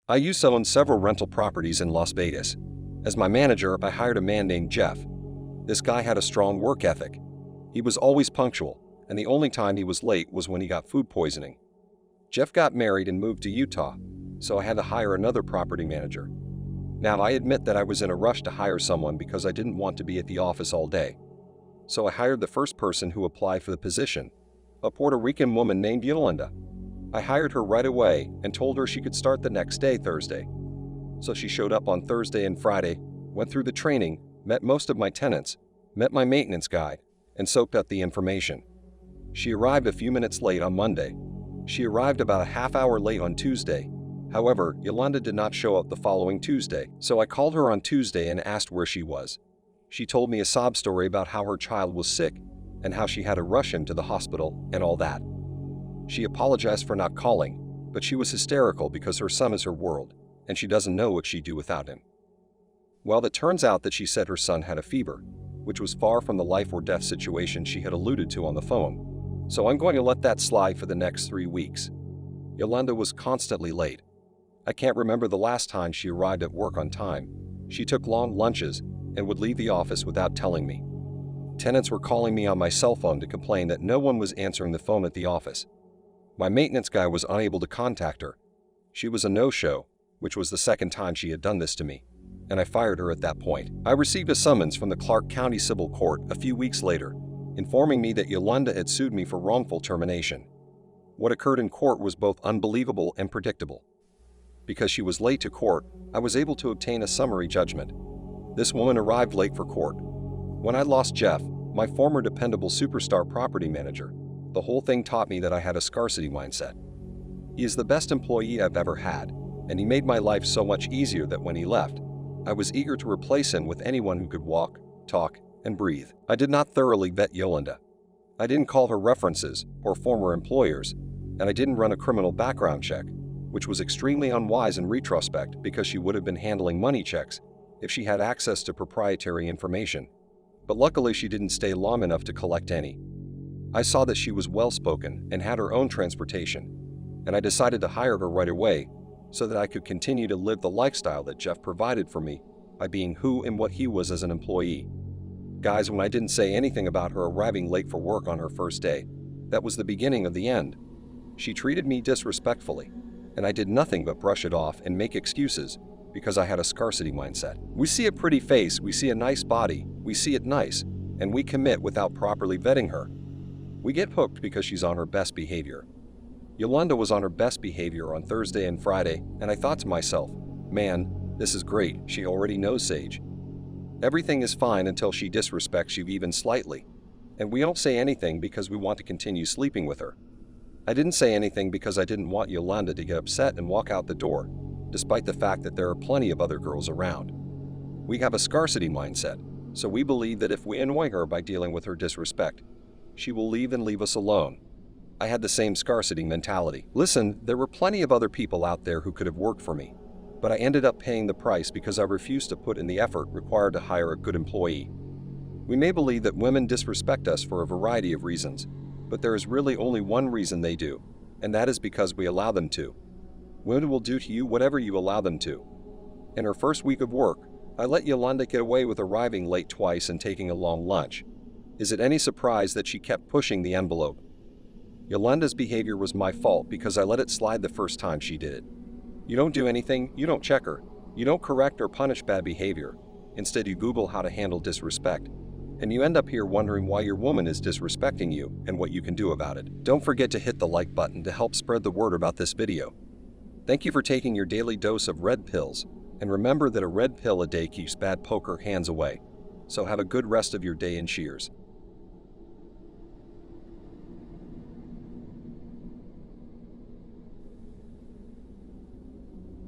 I used to own several rental properties in Las Vegas. As my manager, I hired a man named Jeff. This guy had a strong work ethic. He was always punctual, and the only time he was late was when he got food poisoning. Jeff got married and moved to Utah, so I had to hire another property manager. Now, I admit that I was in a rush to hire someone because I didn't want to be at the office all day. So I hired the first person who applied for the position, a Puerto Rican woman named Yolanda. I hired her right away and told her she could start the next day, Thursday. So she showed up on Thursday and Friday, went through the training, met most of my tenants, met my maintenance guy, and soaked up the information. She arrived a few minutes late on Monday. She arrived about a half hour late on Tuesday. However, Yolanda did not show up the following Tuesday, so I called her on Tuesday and asked where she was. She told me a sob story about how her child was sick and how she had to rush him to the hospital and all that. She apologized for not calling, but she was hysterical because her son is her world, and she doesn't know what she'd do without him. Well, it turns out that she said her son had a fever, which was far from the life or death situation she had alluded to on the phone. So I'm going to let that slide for the next 3 weeks. Yolanda was constantly late. I can't remember the last time she arrived at work on time. She took long lunches and would leave the office without telling me. Tenants were calling me on my cell phone to complain that no one was answering the phone at the office. My maintenance guy was unable to contact her. She was a no-show, which was the second time she had done this to me, and I fired her at that point. I received a summons from the Clark County Civil Court a few weeks later, informing me that Yolanda had sued me for wrongful termination. What occurred in court was both unbelievable and predictable. Because she was late to court, I was able to obtain a summary judgment. This woman arrived late for court. When I lost Jeff, my former dependable superstar property manager, the whole thing taught me that I had a scarcity mindset. He is the best employee I've ever had, and he made my life so much easier that when he left, I was eager to replace him with anyone who could walk, talk, and breathe. I did not thoroughly vet Yolanda. I didn't call her references or former employers, and I didn't run a criminal background check, which was extremely unwise in retrospect because she would have been handling money checks if she had access to proprietary information. But luckily she didn't stay long enough to collect any. I saw that she was well-spoken and had her own transportation, and I decided to hire her right away so that I could continue to live the lifestyle that Jeff provided for me by being who and what he was as an employee. Guys, when I didn't say anything about her arriving late for work on her first day, that was the beginning of the end. She treated me disrespectfully, and I did nothing but brush it off and make excuses because I had a scarcity mindset. We see a pretty face, we see a nice body, we see it nice, and we commit without properly vetting her. We get hooked because she's on her best behavior. Yolanda was on her best behavior on Thursday and Friday, and I thought to myself, man, this is great, she already knows Sage. Everything is fine until she disrespects you even slightly, and we don't say anything because we want to continue sleeping with her. I didn't say anything because I didn't want Yolanda to get upset and walk out the door, despite the fact that there are plenty of other girls around. We have a scarcity mindset, so we believe that if we annoy her by dealing with her disrespect, she will leave and leave us alone. I had the same scarcity mentality. Listen, there were plenty of other people out there who could have worked for me, but I ended up paying the price because I refused to put in the effort required to hire a good employee. We may believe that women disrespect us for a variety of reasons, but there is really only one reason they do, and that is because we allow them to. Women will do to you whatever you allow them to. In her first week of work, I let Yolanda get away with arriving late twice and taking a long lunch. Is it any surprise that she kept pushing the envelope? Yolanda's behavior was my fault because I let it slide the first time she did it. You don't do anything, you don't check her, you don't correct or punish bad behavior. Instead, you Google how to handle disrespect. And you end up here wondering why your woman is disrespecting you and what you can do about it. Don't forget to hit the like button to help spread the word about this video. Thank you for taking your daily dose of red pills, and remember that a red pill a day keeps bad poker hands away. So have a good rest of your day and cheers.